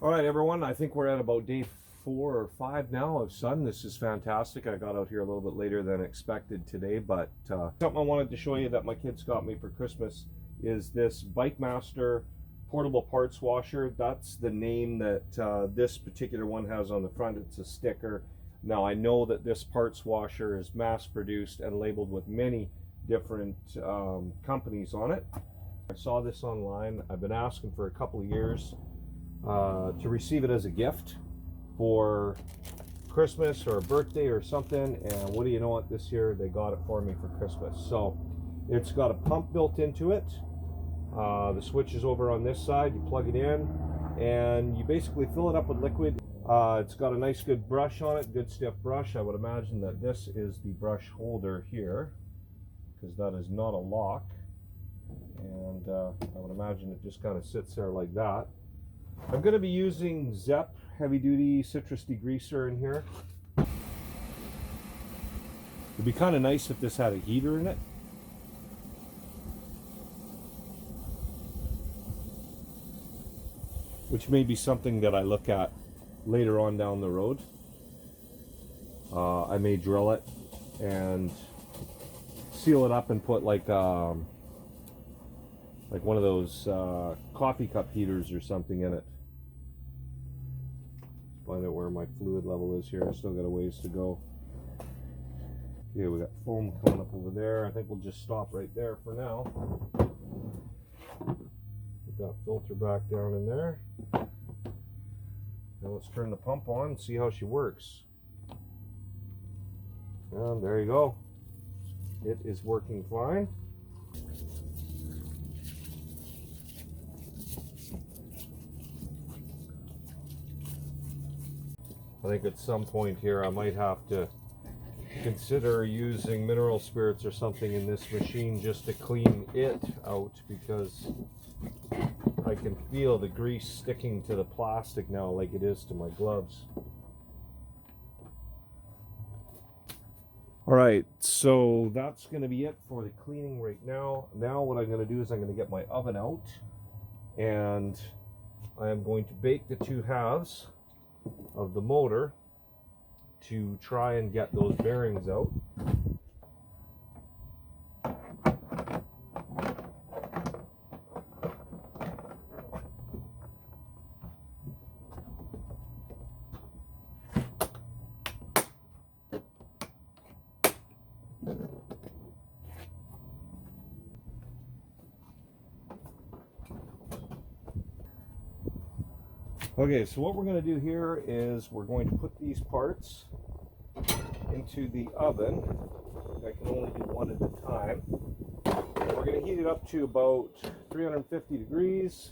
All right, everyone, I think we're at about day 4 or 5 now of sun. This is fantastic. I got out here a little bit later than expected today, but something I wanted to show you that my kids got me for Christmas is this Bike Master portable parts washer. That's the name that this particular one has on the front. It's a sticker. Now, I know that this parts washer is mass produced and labeled with many different companies on it. I saw this online. I've been asking for a couple of years to receive it as a gift for Christmas or a birthday or something, and what do you know what, this year they got it for me for Christmas. So it's got a pump built into it. The switch is over on this side. You plug it in and you basically fill it up with liquid. It's got a nice good brush on it, good stiff brush. I would imagine that this is the brush holder here, because that is not a lock, and I would imagine it just kind of sits there like that. I'm going to be using ZEP heavy duty citrus degreaser in here. It'd be kind of nice if this had a heater in it. Which may be something that I look at later on down the road. I may drill it and seal it up and put like one of those coffee cup heaters or something in it. Find out where my fluid level is here. I still got a ways to go. Okay, we got foam coming up over there. I think we'll just stop right there for now. Put that filter back down in there. Now let's turn the pump on and see how she works. And there you go. It is working fine. I think at some point here I might have to consider using mineral spirits or something in this machine just to clean it out, because I can feel the grease sticking to the plastic now like it is to my gloves. Alright, so that's going to be it for the cleaning right now. Now what I'm going to do is I'm going to get my oven out, and I am going to bake the 2 halves of the motor to try and get those bearings out. Okay, so what we're going to do here is we're going to put these parts into the oven. I can only do one at a time. We're going to heat it up to about 350 degrees.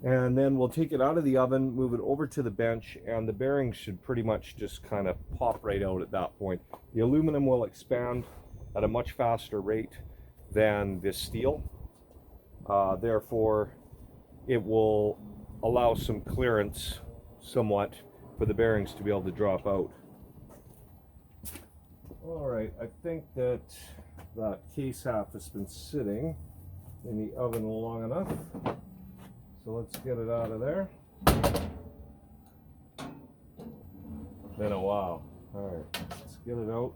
And then we'll take it out of the oven, move it over to the bench, and the bearings should pretty much just kind of pop right out at that point. The aluminum will expand at a much faster rate than this steel. Therefore, it will allow some clearance somewhat for the bearings to be able to drop out. Alright, I think that that case half has been sitting in the oven long enough. So let's get it out of there. Been a while. Alright, let's get it out.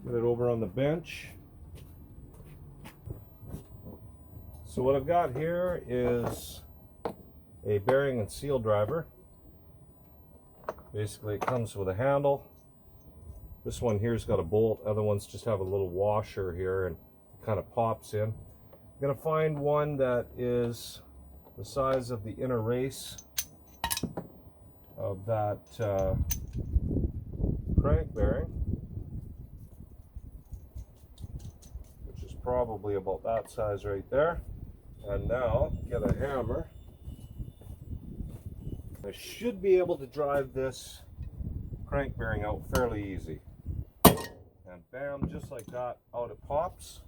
Get it over on the bench. So what I've got here is a bearing and seal driver. Basically it comes with a handle. This one here's got a bolt, other ones just have a little washer here and it kind of pops in. I'm going to find one that is the size of the inner race of that crank bearing, which is probably about that size right there. And now get a hammer. I should be able to drive this crank bearing out fairly easy. And bam, just like that, out it pops.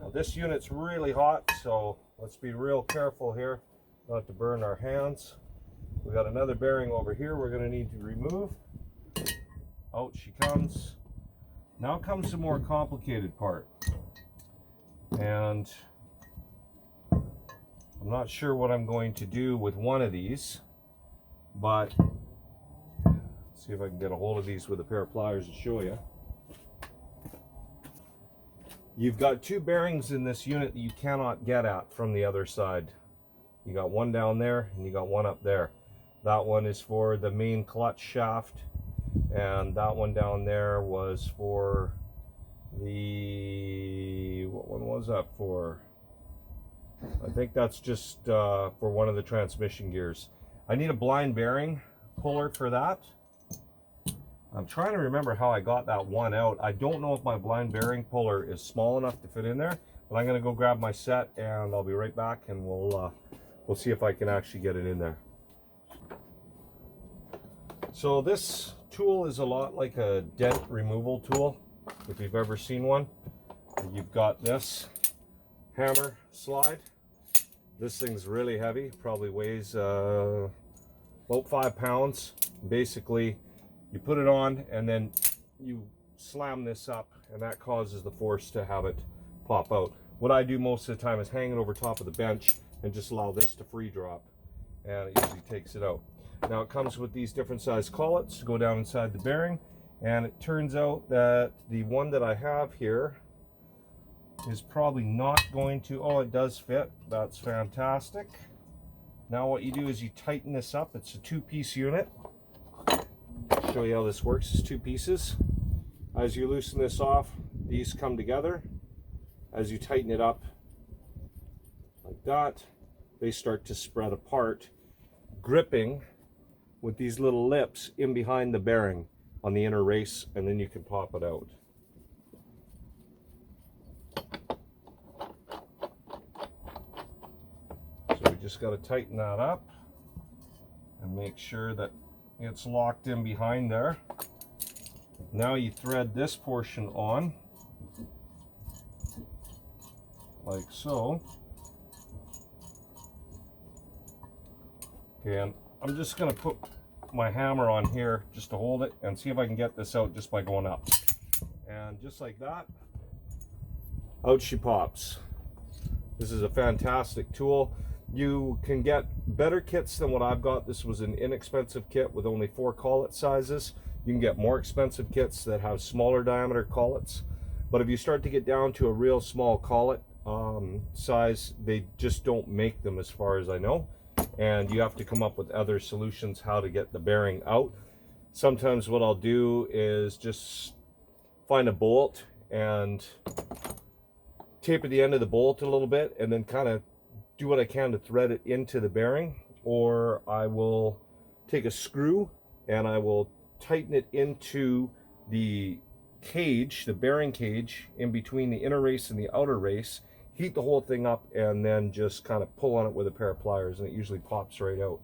Now this unit's really hot, so let's be real careful here not to burn our hands. We got another bearing over here we're going to need to remove. Out she comes. Now comes the more complicated part. And I'm not sure what I'm going to do with one of these, but see if I can get a hold of these with a pair of pliers to show you. You've got two bearings in this unit that you cannot get at from the other side. You got one down there and you got one up there. That one is for the main clutch shaft, and that one down there was for the, what one was that for? I think that's just for one of the transmission gears. I need a blind bearing puller for that. I'm trying to remember how I got that one out. I don't know if my blind bearing puller is small enough to fit in there, but I'm gonna go grab my set and I'll be right back, and we'll see if I can actually get it in there. So this tool is a lot like a dent removal tool, if you've ever seen one. You've got this hammer slide. This thing's really heavy, probably weighs about 5 pounds. Basically, you put it on and then you slam this up, and that causes the force to have it pop out. What I do most of the time is hang it over top of the bench and just allow this to free drop, and it usually takes it out. Now it comes with these different size collets to go down inside the bearing, and it turns out that the one that I have here is probably not going to, oh, it does fit. That's fantastic. Now what you do is you tighten this up. It's a 2-piece unit. Show you how this works. It's 2 pieces. As you loosen this off, these come together. As you tighten it up like that, they start to spread apart, gripping with these little lips in behind the bearing on the inner race, and then you can pop it out. So we just got to tighten that up and make sure that it's locked in behind there. Now you thread this portion on like so. Okay, and I'm just going to put my hammer on here just to hold it and see if I can get this out just by going up. And just like that, out she pops. This is a fantastic tool. You can get better kits than what I've got. This was an inexpensive kit with only 4 collet sizes. You can get more expensive kits that have smaller diameter collets. But if you start to get down to a real small collet size, they just don't make them as far as I know. And you have to come up with other solutions how to get the bearing out. Sometimes what I'll do is just find a bolt and taper the end of the bolt a little bit, and then kind of do what I can to thread it into the bearing. Or I will take a screw and I will tighten it into the cage, the bearing cage, in between the inner race and the outer race, heat the whole thing up, and then just kind of pull on it with a pair of pliers, and it usually pops right out.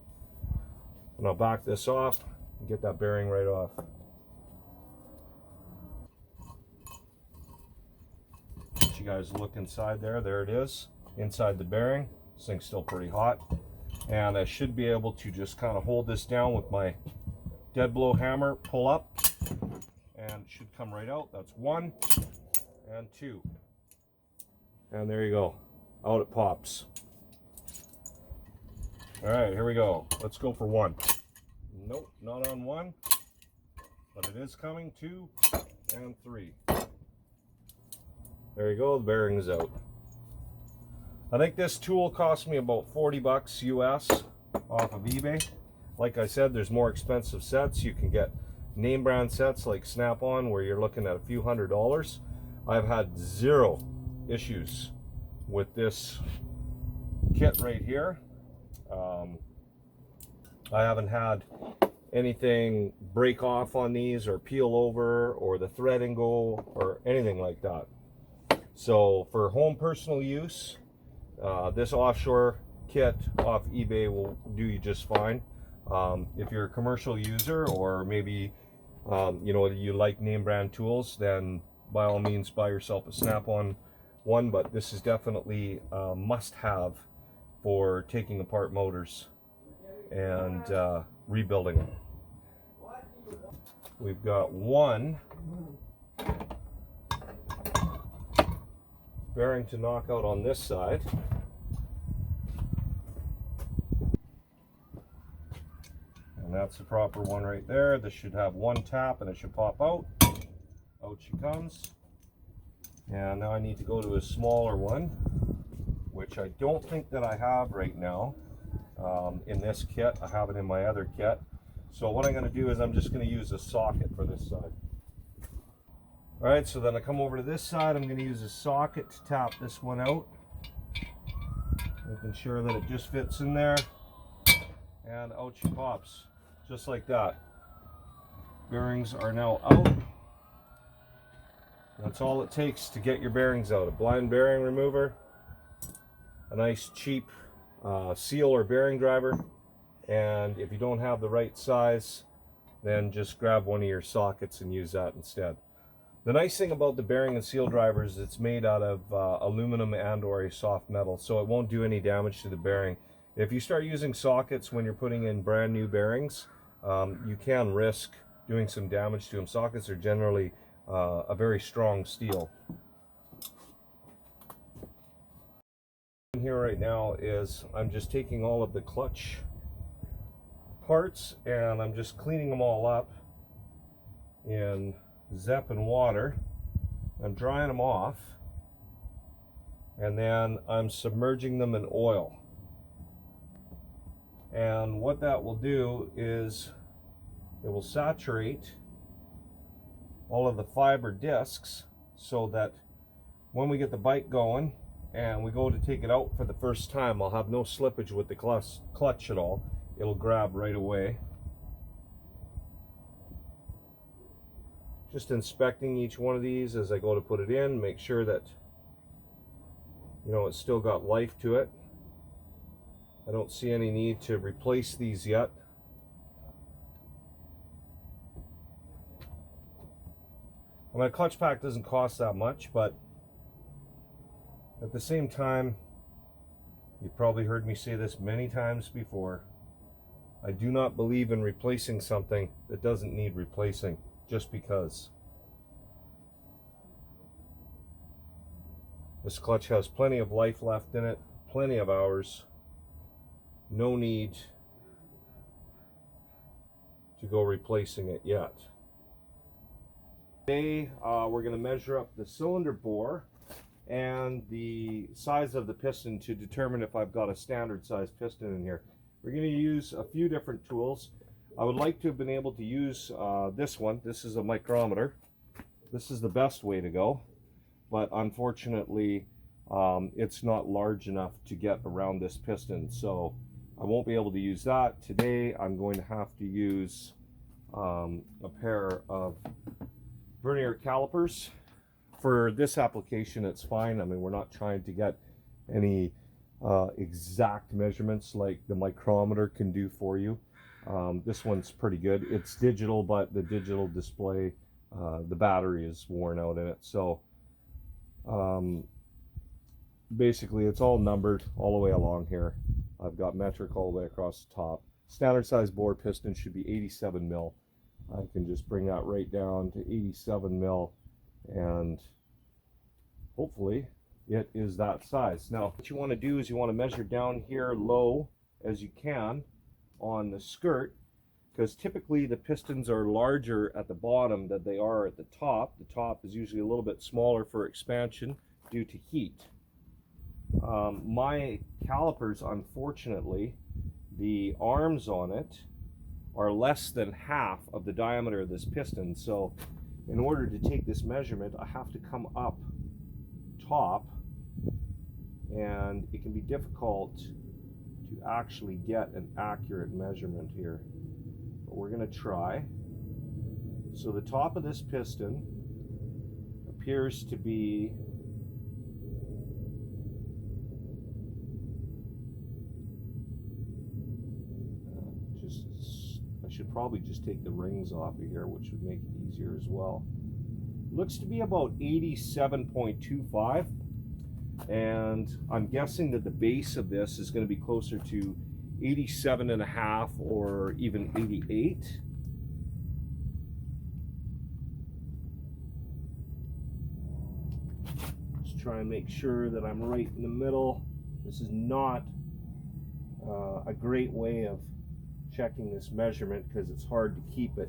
And I'll back this off and get that bearing right off. Let you guys look inside there. There it is, inside the bearing. This thing's still pretty hot. And I should be able to just kind of hold this down with my dead blow hammer, pull up, and it should come right out. That's 1 and 2. And there you go, out it pops. All right, here we go. Let's go for 1. Nope, not on 1, but it is coming. 2 and 3. There you go, the bearing is out. I think this tool cost me about 40 bucks US off of eBay. Like I said, there's more expensive sets. You can get name brand sets like Snap-on where you're looking at a few $100s. I've had 0 issues with this kit right here. I haven't had anything break off on these or peel over or the threading go or anything like that. So for home personal use, this offshore kit off eBay will do you just fine. If you're a commercial user, or maybe you know, you like name brand tools, then by all means buy yourself a Snap-on one, but this is definitely a must-have for taking apart motors and rebuilding them. We've got 1 bearing to knock out on this side. that's the proper one right there. This should have one tap and it should pop out. Out she comes. And now I need to go to a smaller one, which I don't think that I have right now in this kit. I have it in my other kit. So what I'm going to do is I'm just going to use a socket for this side. Alright, so then I come over to this side. I'm going to use a socket to tap this one out, making sure that it just fits in there, and out she pops, just like that. Bearings are now out. That's all it takes to get your bearings out. A blind bearing remover, a nice cheap seal or bearing driver, and if you don't have the right size, then just grab one of your sockets and use that instead. The nice thing about the bearing and seal drivers, it's made out of aluminum and or a soft metal, so it won't do any damage to the bearing. If you start using sockets when you're putting in brand new bearings, you can risk doing some damage to them. Sockets are generally a very strong steel. Here right now is I'm just taking all of the clutch parts and I'm just cleaning them all up in Zep and water. I'm drying them off, and then I'm submerging them in oil. And what that will do is it will saturate all of the fiber discs so that when we get the bike going and we go to take it out for the first time, I'll have no slippage with the clutch at all. It'll grab right away. Just inspecting each one of these as I go to put it in, make sure that, you know, it's still got life to it. I don't see any need to replace these yet. And my clutch pack doesn't cost that much, but at the same time, you've probably heard me say this many times before, I do not believe in replacing something that doesn't need replacing just because. This clutch has plenty of life left in it, plenty of hours. No need to go replacing it yet. Today we're going to measure up the cylinder bore and the size of the piston to determine if I've got a standard size piston in here. We're going to use a few different tools. I would like to have been able to use this one. This is a micrometer. This is the best way to go, but unfortunately it's not large enough to get around this piston, so I won't be able to use that. Today I'm going to have to use a pair of vernier calipers. For this application it's fine. I mean, we're not trying to get any exact measurements like the micrometer can do for you. This one's pretty good. It's digital, but the digital display, the battery is worn out in it. So basically it's all numbered all the way along here. I've got metric all the way across the top. Standard size bore piston should be 87 mil. I can just bring that right down to 87 mil, and hopefully it is that size. Now what you want to do is you want to measure down here low as you can on the skirt, because typically the pistons are larger at the bottom than they are at the top. The top is usually a little bit smaller for expansion due to heat. My calipers, unfortunately, the arms on it are less than half of the diameter of this piston, so in order to take this measurement I have to come up top, and it can be difficult to actually get an accurate measurement here, but we're going to try. So the top of this piston appears to be I should probably just take the rings off of here, which would make it easier as well. Looks to be about 87.25, and I'm guessing that the base of this is going to be closer to 87.5 or even 88. Just try and make sure that I'm right in the middle. This is not a great way of checking this measurement because it's hard to keep it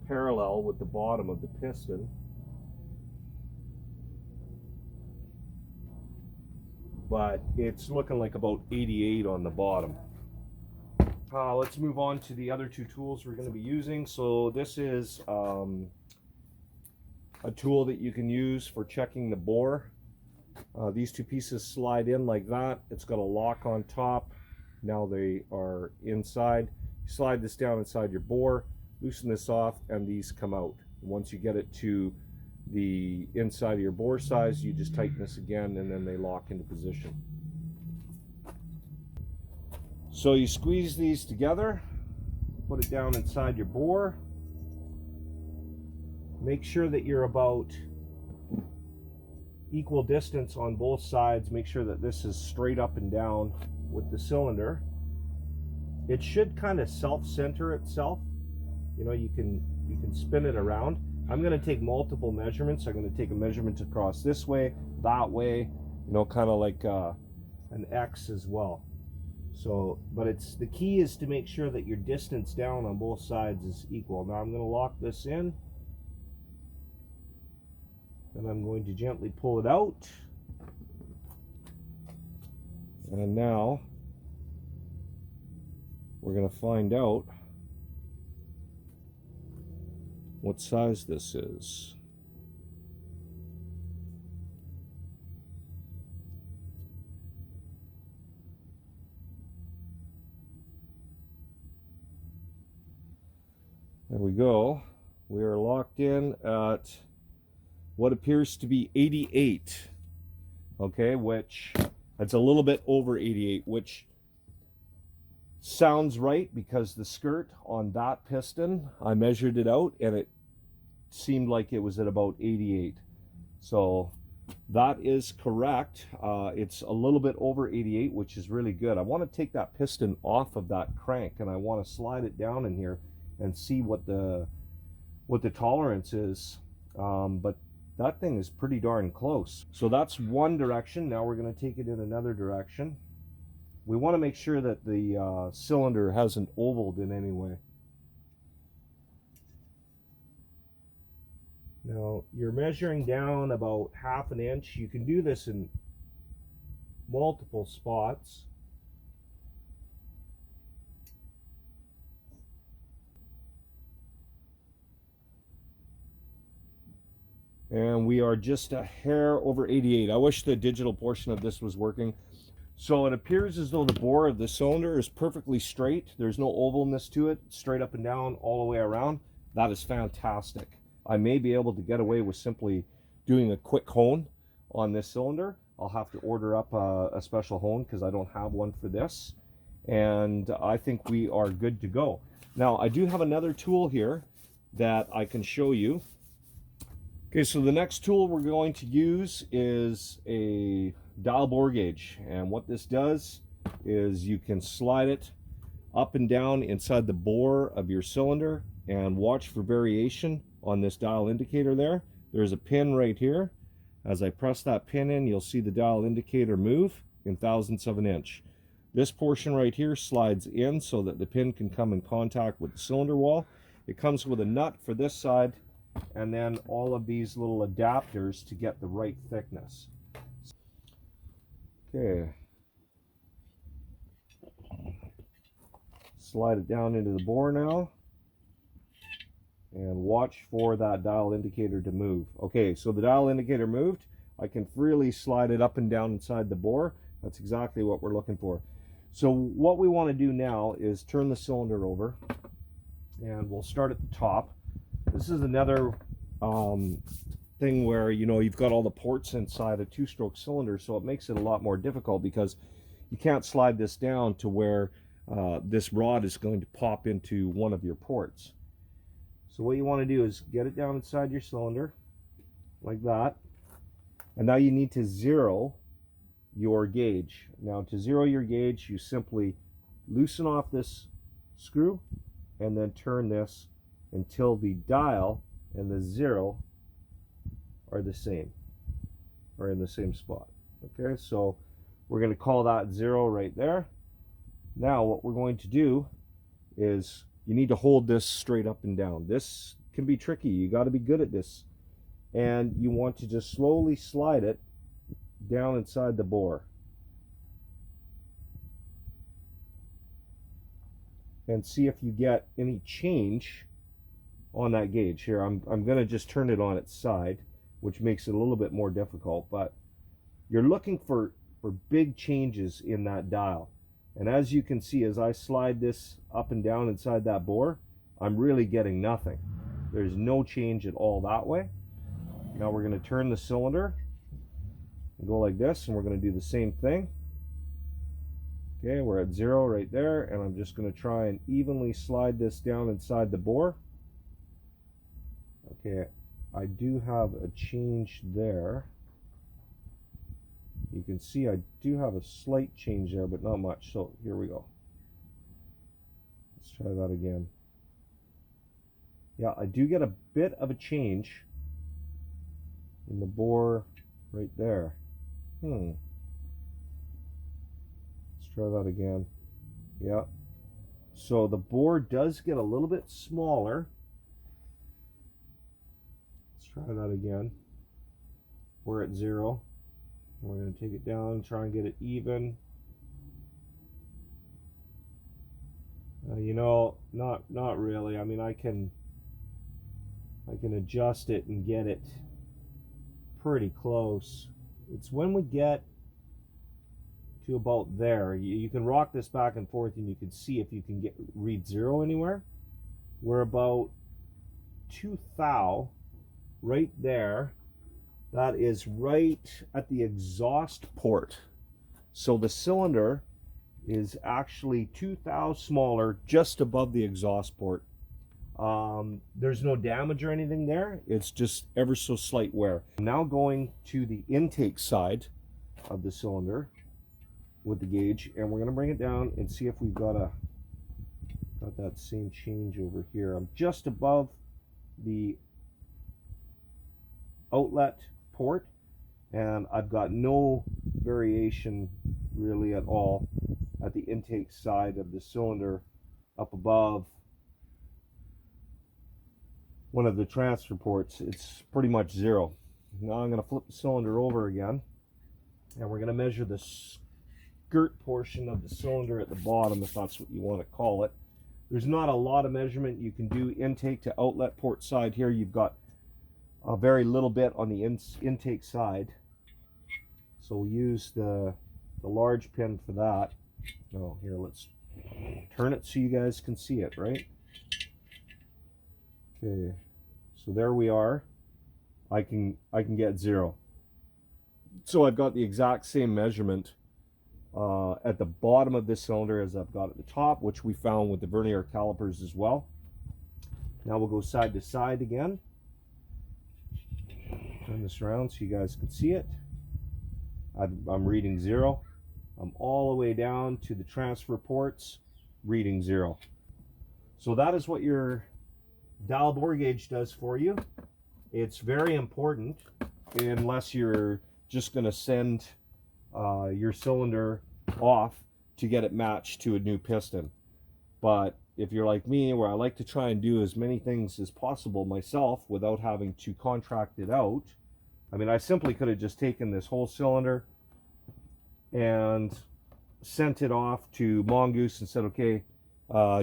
parallel with the bottom of the piston. But it's looking like about 88 on the bottom. Let's move on to the other two tools we're going to be using. So this is a tool that you can use for checking the bore. These two pieces slide in like that. It's got a lock on top. Now they are inside. You slide this down inside your bore, loosen this off, and these come out. Once you get it to the inside of your bore size, you just tighten this again and then they lock into position. So you squeeze these together, put it down inside your bore. Make sure that you're about equal distance on both sides. Make sure that this is straight up and down with the cylinder. It should kind of self-center itself. You know, you can spin it around. I'm going to take multiple measurements. I'm going to take a measurement across this way, that way, you know, kind of like an X as well. So, but the key is to make sure that your distance down on both sides is equal. Now I'm going to lock this in, and I'm going to gently pull it out. And now we're going to find out what size this is. There we go. We are locked in at what appears to be 88. Okay, which it's a little bit over 88, which sounds right because the skirt on that piston, I measured it out and it seemed like it was at about 88. So that is correct. It's a little bit over 88, which is really good. I want to take that piston off of that crank and I want to slide it down in here and see what the tolerance is. But that thing is pretty darn close. So that's one direction. Now we're going to take it in another direction. We want to make sure that the cylinder hasn't ovaled in any way. Now you're measuring down about ½ an inch. You can do this in multiple spots. And we are just a hair over 88. I wish the digital portion of this was working. So it appears as though the bore of the cylinder is perfectly straight. There's no ovalness to it, straight up and down all the way around. That is fantastic. I may be able to get away with simply doing a quick hone on this cylinder. I'll have to order up a special hone because I don't have one for this. And I think we are good to go. Now I do have another tool here that I can show you. Okay, so the next tool we're going to use is a dial bore gauge, and what this does is you can slide it up and down inside the bore of your cylinder and watch for variation on this dial indicator there. There's a pin right here. As I press that pin in, you'll see the dial indicator move in thousandths of an inch. This portion right here slides in so that the pin can come in contact with the cylinder wall. It comes with a nut for this side and then all of these little adapters to get the right thickness. Okay. Slide it down into the bore now and watch for that dial indicator to move. Okay, so the dial indicator moved. I can freely slide it up and down inside the bore. That's exactly what we're looking for. So what we want to do now is turn the cylinder over, and we'll start at the top. This is another thing where, you know, you've got all the ports inside a two-stroke cylinder, so it makes it a lot more difficult because you can't slide this down to where this rod is going to pop into one of your ports. So what you want to do is get it down inside your cylinder like that, and now you need to zero your gauge. Now to zero your gauge, you simply loosen off this screw and then turn this until the dial and the zero are the same, or in the same spot. Okay, so we're going to call that 0 right there. Now what we're going to do is you need to hold this straight up and down. This can be tricky. You got to be good at this. And you want to just slowly slide it down inside the bore. And see if you get any change on that gauge. Here, I'm going to just turn it on its side, which makes it a little bit more difficult, but you're looking for big changes in that dial. And as you can see, as I slide this up and down inside that bore, I'm really getting nothing. There's no change at all that way. Now we're going to turn the cylinder and go like this, and we're going to do the same thing. Okay, we're at 0 right there, and I'm just going to try and evenly slide this down inside the bore. Okay, I do have a change there. You can see I do have a slight change there, but not much. So here we go. Let's try that again. Yeah, I do get a bit of a change in the bore right there. Let's try that again. Yeah. So the bore does get a little bit smaller. Let's try that again. We're at 0. We're going to take it down, try and get it even. You know, not really. I mean, I can adjust it and get it pretty close. It's when we get to about there, you can rock this back and forth, and you can see if you can read 0 anywhere. We're about 2 thou right there. That is right at the exhaust port. So the cylinder is actually 2 thou smaller, just above the exhaust port. There's no damage or anything there. It's just ever so slight wear. Now going to the intake side of the cylinder with the gauge, and we're going to bring it down and see if we've got that same change over here. I'm just above the outlet port, and I've got no variation really at all at the intake side of the cylinder up above one of the transfer ports. It's pretty much 0. Now I'm going to flip the cylinder over again, and we're going to measure the skirt portion of the cylinder at the bottom, if that's what you want to call it. There's not a lot of measurement you can do intake to outlet port side here. You've got a very little bit on the intake side, so we'll use the large pin for that. Oh, here, let's turn it so you guys can see it, right? Okay, so there we are. I can get 0. So I've got the exact same measurement at the bottom of this cylinder as I've got at the top, which we found with the vernier calipers as well. Now we'll go side to side again. Turn this around so you guys can see it. I'm reading 0. I'm all the way down to the transfer ports, reading 0. So that is what your dial bore gauge does for you. It's very important, unless you're just going to send your cylinder off to get it matched to a new piston. But if you're like me, where I like to try and do as many things as possible myself without having to contract it out, I mean, I simply could have just taken this whole cylinder and sent it off to Mongoose and said, okay,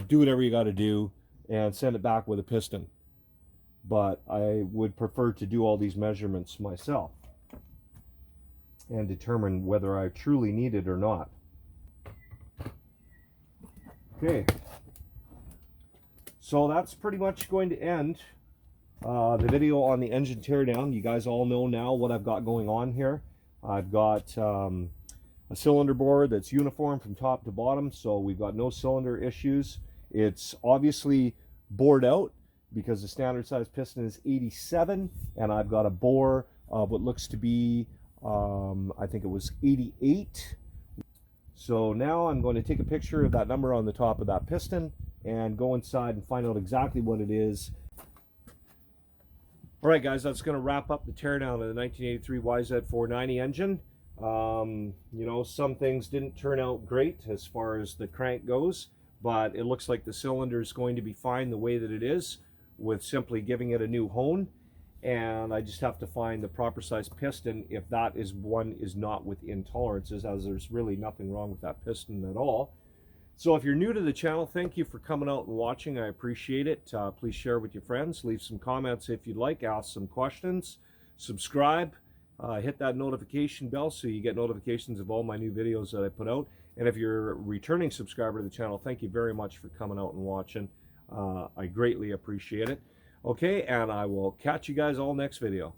do whatever you got to do and send it back with a piston. But I would prefer to do all these measurements myself and determine whether I truly need it or not. Okay, so that's pretty much going to end the video on the engine teardown. You guys all know now what I've got going on here. I've got a cylinder bore that's uniform from top to bottom, so we've got no cylinder issues. It's obviously bored out because the standard size piston is 87, and I've got a bore of what looks to be I think it was 88. So now I'm going to take a picture of that number on the top of that piston and go inside and find out exactly what it is. All right, guys, that's going to wrap up the teardown of the 1983 YZ490 engine. You know, some things didn't turn out great as far as the crank goes, but it looks like the cylinder is going to be fine the way that it is with simply giving it a new hone. And I just have to find the proper size piston if that is one is not within tolerances, as there's really nothing wrong with that piston at all. So if you're new to the channel, thank you for coming out and watching. I appreciate it. Please share with your friends, leave some comments if you'd like, ask some questions, subscribe, hit that notification bell so you get notifications of all my new videos that I put out. And if you're a returning subscriber to the channel, thank you very much for coming out and watching. I greatly appreciate it. Okay, and I will catch you guys all next video.